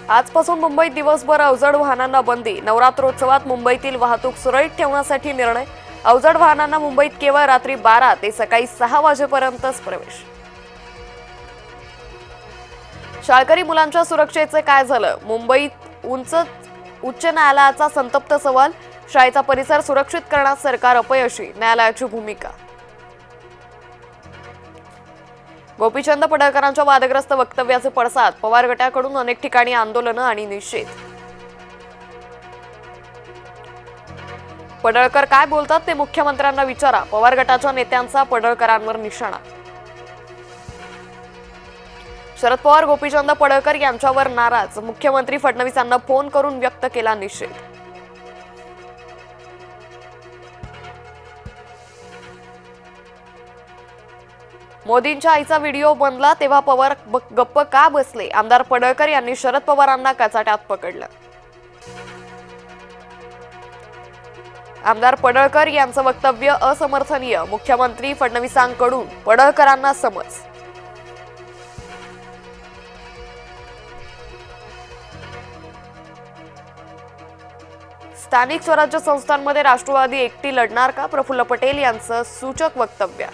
आजपासून मुंबईत दिवसभर अवजड वाहनांना बंदी. नवरात्रोत्सवात मुंबईतील वाहतूक सुरळीत ठेवण्यासाठी निर्णय. अवजड वाहनांना मुंबईत केवळ रात्री 12 ते सकाळी 6 वाजेपर्यंतच प्रवेश. शाळकरी मुलांच्या सुरक्षेचे काय झालं? मुंबईत उच्च न्यायालयाचा संतप्त सवाल. शाळेचा परिसर सुरक्षित करण्यात सरकार अपयशी, न्यायालयाची भूमिका. गोपीचंद पडळकरांच्या वादग्रस्त वक्तव्याचे पडसाद. पवार गटाकडून अनेक ठिकाणी आंदोलनं आणि निषेध. पडळकर काय बोलतात ते मुख्यमंत्र्यांना विचारा. पवार गटाच्या नेत्यांचा पडळकरांवर निशाणा. शरद पवार गोपीचंद पडळकर यांच्यावर नाराज. मुख्यमंत्री फडणवीसांना फोन करून व्यक्त केला निषेध. मोदींच्या आईचा व्हिडिओ बनला तेव्हा पवार गप्प का बसले? आमदार पडळकर यांनी शरद पवारांना कचाट्यात पकडलं. आमदार पडळकर यांचं वक्तव्य असमर्थनीय. मुख्यमंत्री फडणवीसांकडून पडळकरांना समज. स्थानिक स्वराज्य संस्थांमध्ये राष्ट्रवादी एकटी लढणार का? प्रफुल्ल पटेल यांचं सूचक वक्तव्य.